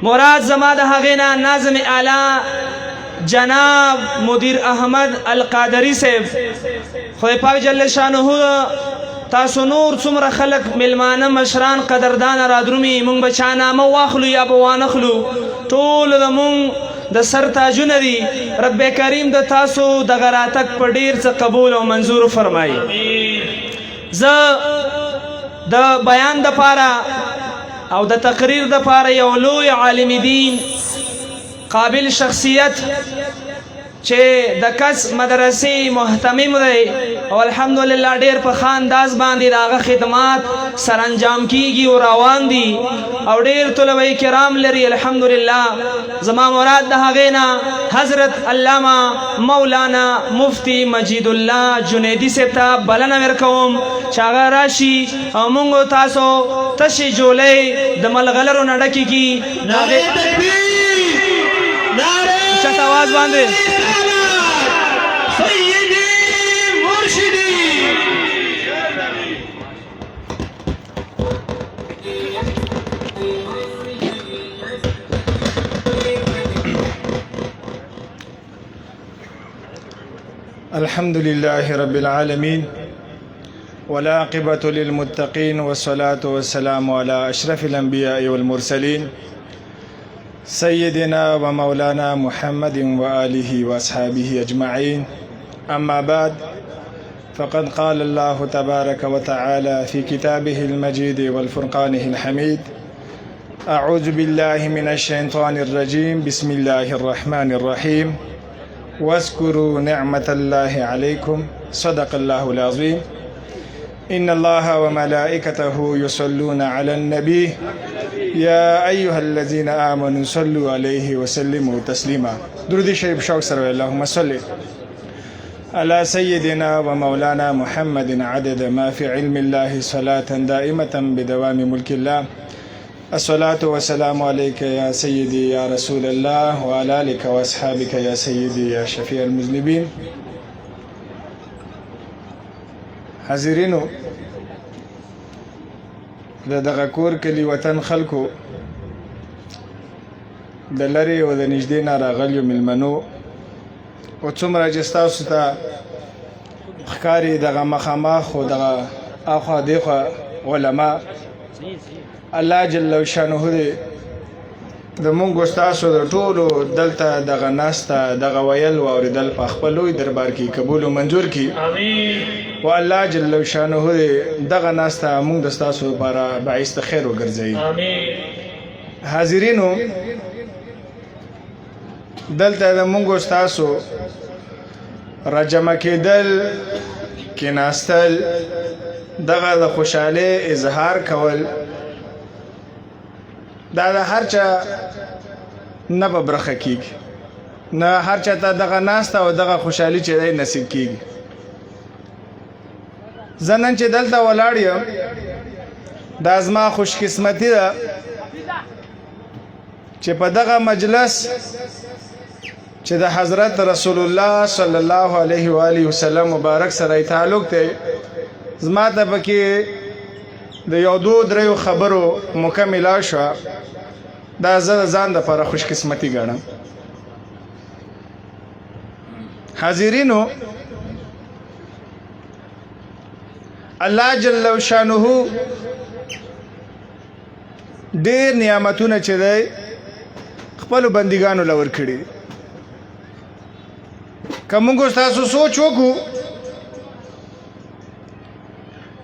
مراد زما د هغې نه ناظم اعلی جناب مدیر احمد القادری صاحب خدای پاک جل شانه تاسو نور څومره خلک میلمانه مشران قدردان رادرومي مونږ به چا نامه واخلو یا به وانخلو ټول د مونږ د سر تاجونه دي رب کریم د تاسو دغه راتګ په ډېر څه قبول او منظور فرمایي زه د بیان دپاره او د تقریر دپاره یو لوی عالم دین قابل شخصیت چې د کس مدرسې محتمم دی او الحمدلله ډېر په ښه انداز باندې د هغه خدمات سرانجام کیږي او روان دي او ډېر طلبه کرام لري الحمدلله زما مراد د هغې نه حضرت علامه مولانا مفتی مجید الله جنیدي صاحب ته بلنه ورکوم چې هغه راشي او موږ تاسو تشې جولۍ د ملغلرو نه ډکې کي چت آواز باندې الحمد لله رب العالمين والعاقبة للمتقين والصلاة والسلام على أشرف الأنبياء والمرسلين سيدنا ومولانا محمد وآله وأصحابه أجمعين أما بعد فقد قال الله تبارك وتعالى في كتابه المجيد والفرقانه الحميد أعوذ بالله من الشيطان الرجيم بسم الله الرحمن الرحيم واذكروا نعمة الله عليكم صدق الله العظيم إن الله وملائكته يصلون على النبي يا أيها الذين آمنوا صلوا عليه وسلموا تسليما درود شریف شوق سره اللهم صل على سيدنا ومولانا محمد عدد ما في علم الله صلاة دائمة بدوام ملك الله الصلاة والسلام عليك يا سيدي يا رسول الله وعلى آلك وأصحابك يا سيدي يا شفيع المذنبين حاضرینو د دغه کور کلي وطن خلکو د لرې او د نږدې نه راغلیو میلمنو او څومره چې ستاسو ته ښکاري دغه مخامخ او دغه اخوا دېخوا علما الله جل شانه دې د مونږ ستاسو د ټولو دلته دغه ناسته دغه ویل او اورېدل په خپل لوی دربار کې قبول او منظور کړي امین و الله جل شانه دې دغه ناسته مونږ د ستاسو لپاره باعث د خیر وګرځوي امین حاضرینو دلته د مونږ ستاسو راجمع کېدل کېناستل دغه د خوشحالۍ اظهار کول دا د هر چا نه په برخه کېږي نه هر چا ته دغه ناسته او دغه خوشحالي چې دی نصیب کېږي زه نن چې دلته ولاړ یم دا زما خوشقسمتي ده چې په دغه مجلس چې د حضرت رسول الله صلی الله علیه و آله وسلم مبارک سره تعلق دی زما ته پکې د یو دو دریو خبرو مکمله شوه دا زه د ځان دپاره خوشقسمتي ګڼم حاضرینو الله جل شانه ډېر نعمتونه چې دی خپلو بندګانو له ورکړي که موږ ستاسو سوچ وکړو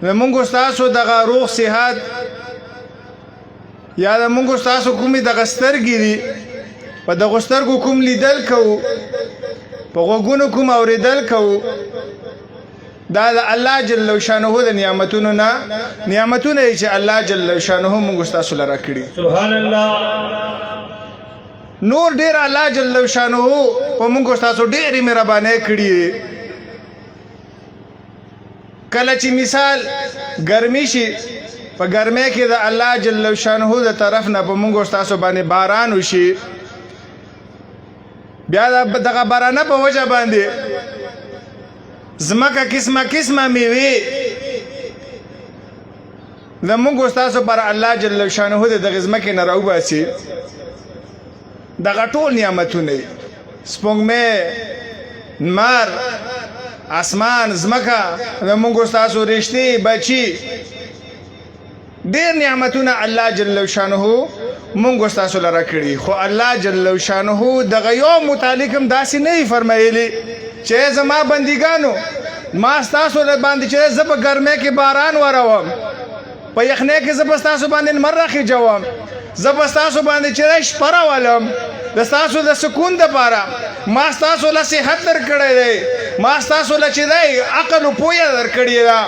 نو موږ ستاسو دغه روغ صحت یا د موږ ستاسو کومې دغه سترګې دي په دغو سترګو کوم لیدل کوو په غوږونو کوم اورېدل کوو دا د الله جل شانه د نعمتونو نه نعمتونه چې الله جل شانه موږ ستاسو لره کړي سبحان الله نور ډېر الله جل شانه په موږ ستاسو ډېرې مهربانۍ کړي کله چې مثال ګرمي شي په ګرمۍ کې د الله جل شانه د طرف نه په موږ ستاسو باندې باران وشي بیا دغه بارانه په وجه باندې زمکه قسمه قسمه میوې د موږ ستاسو پر الله جل شانه د دغه ځمکې نه راوباسي دغه ټول نعمتونه سپوږمۍ نمر اسمان ځمکه زموږ ستاسو رشتې بچي ډېر نعمتونه الله جل شانه مونږ ستاسو لره کړي خو الله جل شانه دغه یو متعلق هم داسې نه فرمایلی چې زما بندګانو ما ستاسو له باندې چې زه په ګرمۍ کې باران وروم په یخنۍ کې زه به ستاسو باندې لمر راخېجوم زه به ستاسو باندې چې شپه راولم د ستاسو د سکون دپاره ما ستاسو له صحت درکړی دی ما ستاسو له چې دی عقل و پویه درکړې ده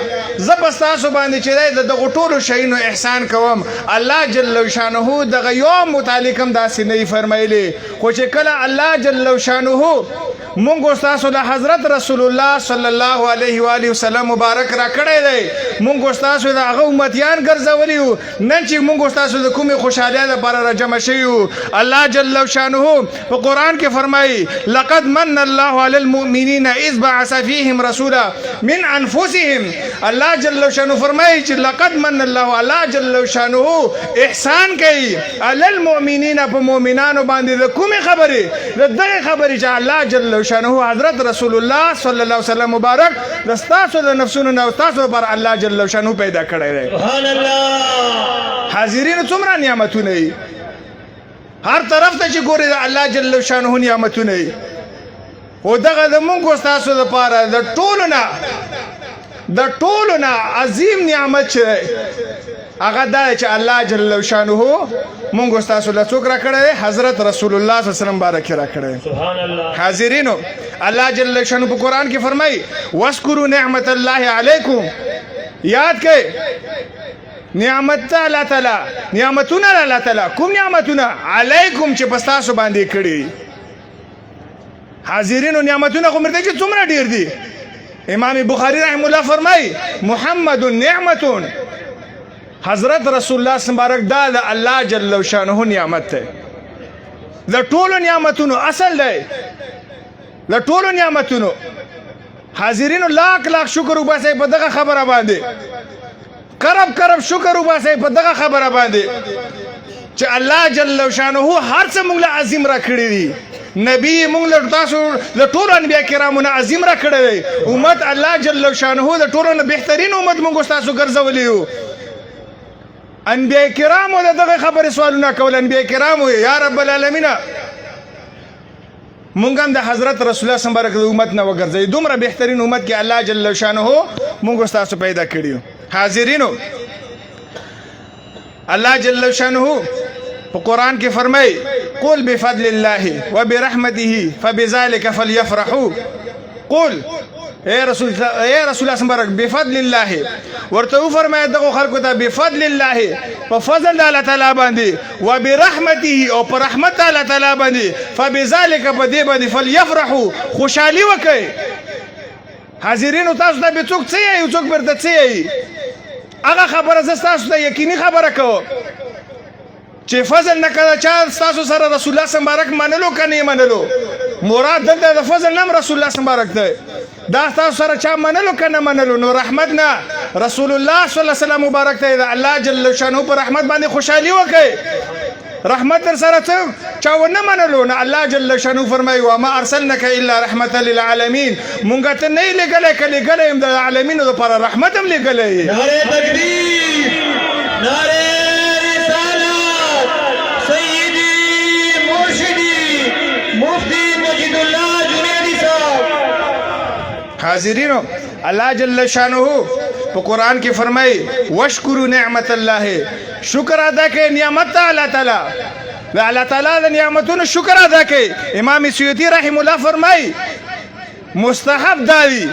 زه به ستاسو باندې چې دی د دغو ټولو شیونو احسان کوم الله جل شانه دغه یو متعلق هم داسې نه فرمایلی خو چې کله الله جل شانه مونږ ستاسو د حضرت رسول الله صلی الله علیه و آله وسلم مبارک را کړی دی مونږ ستاسو د هغه امتیان ګرځولي یو نن چې مونږ ستاسو د کومې خوشحالۍ لپاره راجمع شوي یو الله جل شانه په قرآن کې فرمایي لقد من الله علی المؤمنین اذ بعث فیهم رسولا من انفسهم الله جل شانه فرمایي چې لقد من الله الله جل شانه احسان کوي علی المؤمنین په مؤمنانو باندې د کومې خبرې د دغه خبرې چې الله جل شانه حضرت رسول الله صلی الله علیه وسلم مبارک د ستاسو د نفسونو نه ستاسو پر الله جل شانه پیدا کړی دی سبحان الله حاضرین څومره نعمتونه دي هر طرف ته چې ګوري د الله جل شانه نعمتونه دي او دغه د مونږ ستاسو لپاره د ټولو نه عظیم نعمت چې هغه دا چې الله جل شانه مونږ ستاسو له څوک را کړی حضرت رسول الله صلی الله علیه وسلم بارک را کړی سبحان الله حاضرینو الله جل شانه په قرآن کې فرمایي واذکروا نعمت الله علیکم یاد کړئ نعمت الله تعالی نعمتونه الله تعالی کوم نعمتونه علیکم چې په تاسو باندې کړي حاضرینو نعمتونه خو مرته چې څومره ډیر دي امام بخاری رحم الله فرمایي محمد نعمت حضرت رسول الله مبارک دا د الله جل شانه نعمت ده د ټولو نعمتونو اصل دی د ټولو نعمتونو حاضرینو لاک لاک شکر وباسئ په دغه خبره باندې کرب شکر وباسئ په دغه خبره باندې چې الله جل شانه هر څه موږ له عظیم را کړی دي نبی موږ له تاسو له ټولو انبیا کرامو نه عظیم را کړی دی امت الله جل شانه د ټولو نه بهترین امت موږ تاسو ګرځولی یو انبیا کرامو دغه خبرې سوالونه کول انبیا کرامو یا رب العالمین مونږ هم د حضرت رسول الله صلی الله علیه وسلم امت نه وګرځي دومره بهترین امت کې الله جل شانه مونږ تاسو پیدا کړیو حاضرینو الله جل شانه په قرآن کې فرمایي قل بفضل الله وبرحمته فبذلك فليفرحوا قل اے رسول الله مبارک بفضل الله ورته فرمایي دغه خلکو ته بفضل الله په فضل الله تعالی باندې وبرحمته او په رحمت الله تعالی باندې فبذلك په دې باندې فليفرحوا خوشالي وکړي حاضرینو تاسو ته به څوک څه یې څوک برته څه یې هغه خبره زه تاسو ته یقیني خبره کوم چې فضل نه کړه چا تاسو سره رسول الله مبارک منلو کني منلو مراد دلته د فضل نام رسول الله مبارک دی دا تاسو سره چا منلو کنه منلو نو رحمت نه رسول الله صلی الله علیه وسلم مبارک دی الله جل شانه پر رحمت باندې خوشالي وکړي رحمت در سره چا ونه منلو نه الله جل شانه فرمایي وما ارسلناک الا رحمتا للعالمین مونږ ته نه لګلې کله ګلې د عالمینو لپاره رحمت هم لګلې نعره تکبیر نعره رسالت سیدی مرشدی مفتی مجید الله جنیدی صاحب حاضرینو الله جل شانه په قرآن کې فرمایي واشکروا نعمت الله شکر ادا کړئ نعمت الله تعالی د الله تعالی د نعمتونو شکر ادا کړئ امام سیوطي رحم الله فرمایي مستحب دی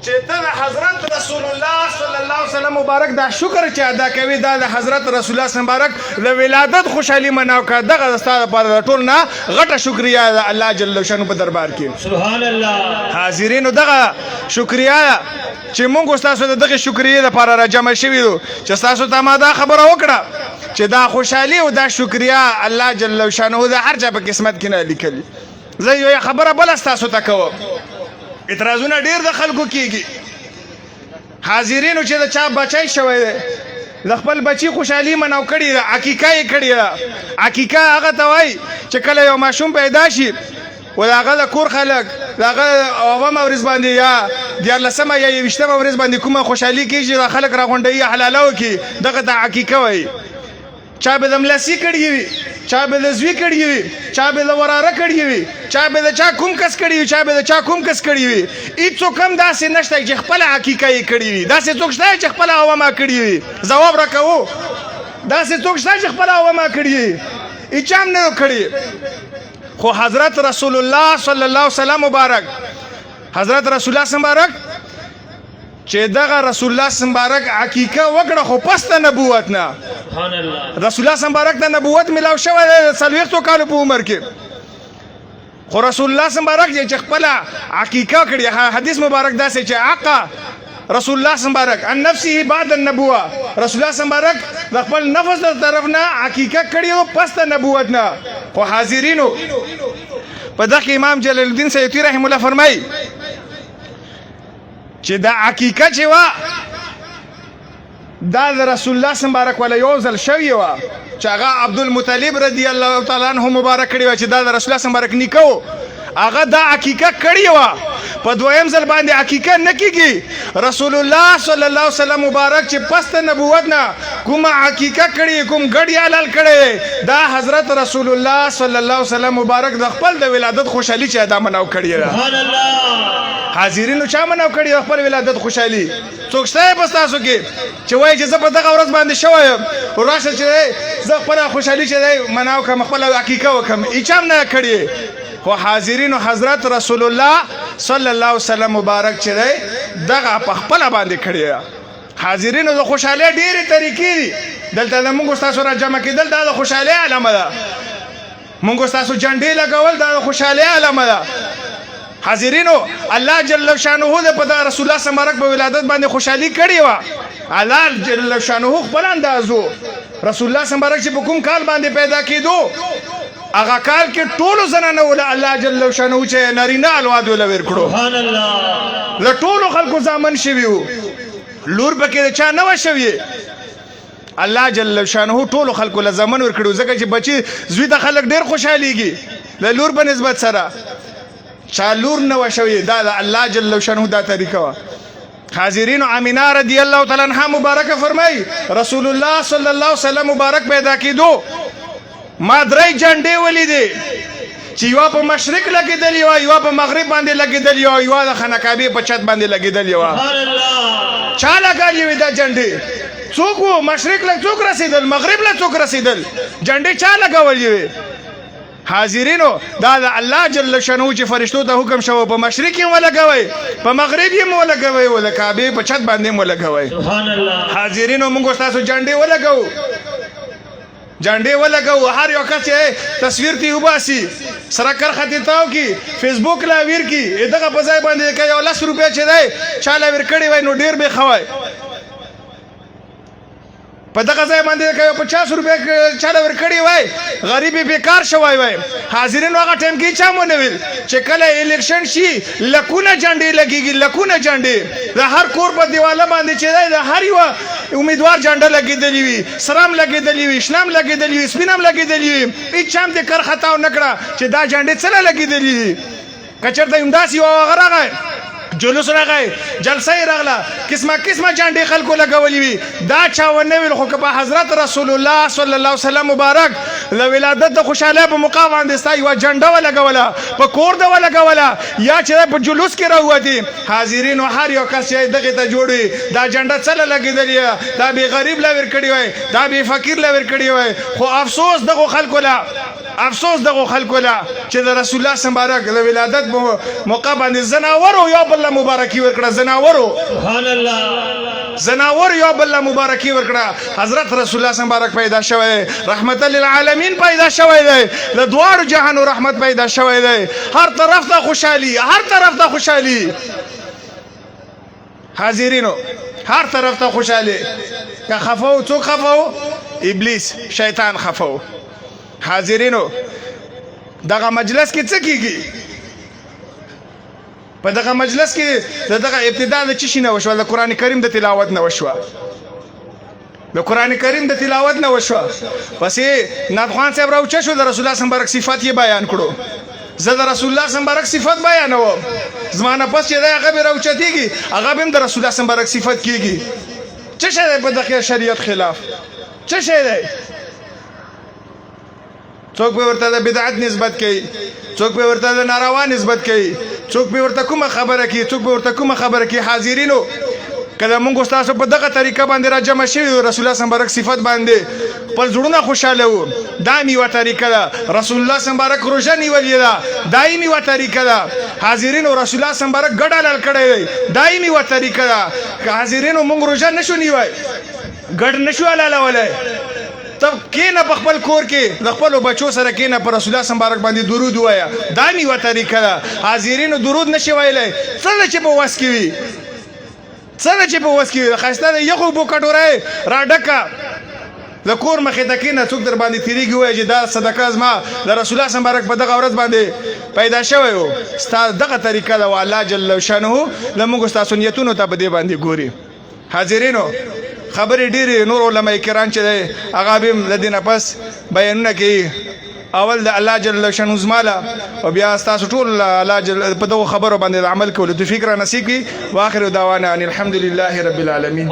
چې ته د حضرت رسول الله صلی الله علیه وسلم مبارک دا شکر چې ادا کوي دا د حضرت رسول الله مبارک د ولادت خوشحالي مناو کا دغه ستاسو لپاره ټول نه غټه شکریا ده الله جل شانه په دربار کې سبحان الله حاضرینو دغه شکریا چې مونږ تاسو دغه شکریا لپاره را جمع شوي یو چې تاسو ته ما دا خبره وکړه چې دا خوشحالي او دا شکریا الله جل شانه د هر چا په قسمت کې نه لیکلي زه یو خبره بل تاسو ته کوم اعتراضونه ډیر د خلکو کیږي حاضرینو چې دا چا بچای شوی دی د خپل بچي خوشحالي مناو کړې ده، عقیقه یې کړې ده. عقیقه هغه ته وایي چې کله یو ماشوم پیدا شي و د هغه د کور خلک د هغه اومه ورځ باندې یا 14مه یا 20مه ورځ باندې کومه خوشحالي کېږي دا خلک راغونډوي حلاله وکړي، دغه ته عقیقه وایي. چا به د ملسي کړي وي، چا به د زوی کړي وي، چا به د وراره کړي وي، چا به د چا کوم کس کړي وي، چا به د چا کوم کس کړي وي. هېڅوک هم داسې نشته چې خپله عقیقه یې کړې وي. داسې څوک شته چې خپله اومه کړي وي؟ ځواب راکوو. داسې څوک شته چې خپله اومه کړي وي؟ هېچا هم نه کړي. خو حضرت رسول الله صلی الله علیه وسلم مبارک، حضرت رسول الله مبارک چې دغه رسول الله مبارک عقیقه وکړه خو پس د نبوت نه. رسول الله مبارک د نبوت ملاو شوی دی 40 کالو په عمر کې. خو رسول الله مبارک چې خپله عقیقه کړې، حدیث مبارک داسې چې عقه رسول الله مبارک عن نفسه بعد النبوه، رسول الله مبارک د خپل نفس د طرف نه عقیقه کړې او پس د نبوت نه. خو حاضرینو په دغه امام جلال الدین سیوطي رحم الله فرمایي چې دا عقیقه چې وه دا د رسول الله مبارک ولا یو ځل شوې وه چې هغه عبدالمطلب رضی الله تعالی عنه مبارک کړې وه چې دا د رسول الله مبارک نیکه و، هغه دا عقیقه کړې وه. په دویم ځل باندې عقیقه نه کېږي. رسول الله صلی الله علیه وسلم مبارک چې پس د نبوت نه کومه عقیقه کړې، کوم ګډ حلال کړی، دا حضرت رسول الله صلی الله علیه وسلم مبارک د خپل د ولادت خوشحالي چې ادا مناو کړې ده. حاضرینو چا مناو کړې د خپل ولادت خوشحالي؟ څوک شته په ستاسو کې چې وایي چې زه په دغه ورځ باندې شوی یم راشه چې زه خپله خوشحالي چې دی مناو کړم، خپله عقیقه وکړم؟ هېچا هم نه کړې. خو حاضرینو حضرت رسول الله صلی الله علیه وسلم مبارک چې دی دغه په خپله باندې کړې ده. حاضرینو د خوشحالۍ ډېرې طریقې دي. دلته د مونږ ستاسو را جمع کېدل دا د خوشحالۍ علامه ده. مونږ ستاسو جنډې لګول دا د خوشحالۍ علامه ده. حاضرینو الله جل شانه د په رسول الله مبارک په ولادت باندې خوشحالي کړې وه. الله جل شانه خپل اندازو رسول الله مبارک چې په کوم کال باندې پیدا کېدو هغه کال کې ټولو زنانو ولا الله جل شانه چې نارینه اولاد ولا ورکړو. سبحان الله. له ټولو خلکو زامن شوي وو، لور پکې چا نه وه شوې. الله جل شانه ټولو خلکو له زامن ورکړو ځکه چې بچي زوی ته خلک ډېر خوشحالېږي د لور په نسبت سره. چا لور نه وه شوې، دا د الله جل شانه دا طریقه وه. حاضرینو امینه رضی الله تعالی عنها مبارکه فرمایي رسول الله صلی الله علیه وسلم مبارک پیدا کېدو ما 3 جنډې ولیدې چې یوه په مشرق لګېدلې وه، یوه په مغرب باندې لګېدلې وه، یوه د خانه کعبې په چت باندې لګېدلې وه. چا لګالې وې دا جنډې؟ څوک وو؟ مشرق له څوک رسېدل، مغرب له څوک رسېدل؟ جنډې چا لګولې وې؟ حاضرینو دا د الله جل شانه چې فرشتو ته حکم شوی په مشرق یې ولګوئ، په مغرب یې ولګوئ، او د کعبې په چت باندې ولګوئ. سبحان الله. حاضرینو موږ ستاسو جنډې ولګوو، جنډې ولګوو. هر یو کس چې تصویر تی وباسي سره کرخه تی تاو کی فیسبوک لا ویر کی دغه په ځای باندې که یو 10 روپۍ چې دی چا لا ویر کړی وای نو ډېر به ښه وای. په دغه ځای باندې که یو 50 روپۍ چا لا ویر کړی وای غریب یې بیکار شوی وای. حاضرینو هغه ټایم کې چا ونه ویل چې کله الیکشن شي لکونه جنډې لګېږي، لکونه جنډې د هر کور په دیواله باندې چې دی د هر یوه امیدوار جنډه لګېدلې وي، سرام لګېدلې وي، شنام لګېدلې وي، سپینم لګېدلې وي. هېچا هم دې کرخطا ونه کړه چې دا جنډې څه نه لګېدلې دي. که چېرته همداسې یو هغه راغی جلوس راغی، جلسه یې راغله، قسمه قسمه جنډې خلکو لګولې وي، دا چا ونه ویل. خو که په حضرت رسول الله صلی الله علیه وسلم مبارک د ولادت د خوشحالۍ په موقع باندې ستا یوه جنډه ولګوله، په کور ده ولګوله، یا چې په جلوس کې راووتې. حاضرینو هر یو کس چې دغې ته جوړ وي دا جنډه څه له لګېدلې وه، دا بې غریب له ویر کړې وای، دا بې فقیر له ویر کړې وای. خو افسوس دغو خلکو له، افسوس دغو خلکو له چې د رسول الله مبارک د ولادت په موقع باندې زناورو یو بل له مبارکي ورکړه. زناورو سبحان الله، زناور یو بل له مبارکي ورکړه. حضرت رسول الله مبارک پیدا شوی دی، رحمت للعالمین پیدا شوی دی، د دواړو جهانو رحمت پیدا شوی دی. هر طرف ته خوشحالي، هر طرف ته خوشحالي. حاضرینو هر طرف ته خوشحالي. که خفو څوک خفو؟ ابلیس شیطان خفو. حاضرینو دغه مجلس کې څه کېږي؟ په دغه مجلس کې دغه ابتدا د چی شي نه وشوه؟ د قرآن کریم د تلاوت نه وشوه. د قران کریم د تلاوت نه وشو پسې نادخوان صاحب راوچه شو د رسول الله صلی الله صفات یې بیان کړو زه د رسول الله صلی الله صفات بیانوم زمانه پس چې دا هغه به راوچتېږي هغه به هم د رسول الله صلی الله صفات کېږي څه شی دی په دغه شریعت خلاف څه شی دی څوک به ورته د بدعت نسبت کوي څوک به ورته د ناروا نسبت کوي څوک به ورته کومه خبره کوي څوک به ورته کومه خبره کوي حاضرینو کله موږ تاسو په دغه طریقه باندې را جمع شوي رسول الله صلی صفات باندې خپل زړونه خوشاله وو دا میوه طریقه ده رسول الله صلی روژه نیولې ده دا یې میوه طریقه ده حاضرینو رسول الله صلی ګډ حلال کړی دی دا یې میوه طریقه ده که حاضرینو موږ روژه نشو نیوی ګډ نشو حلالولی ته کېنه په خپل کور کې د خپلو بچو سره کېنه په رسول الله صلی باندې درود ووایه دا میوه طریقه ده حاضرینو درود نشي ویلی څه ده چې په وس کې وي څه ده چې په وس کې وي ښایسته د یخو اوبو کټوری راډکه د کور مخې ته کېنه څوک در باندې تېرېږي ووایه چې دا صدقه زما د رسول الله صلی په دغه ورځ باندې پیدا شوی و ستا دغه طریقه ده و الله جل شانه له موږ ستاسو نیتونو ته په دې باندې ګوري حاضرینو خبرې ډېرې نور علما کرام چې دی هغه به هم له دې نه پس بیانونه کوي اول د الله جل شانه زماله او بیا ستاسو ټول الله جل په دغو خبرو باندې عمل کولو توفیق را نصیب کړي واخر دعوانا ان الحمد لله رب العالمین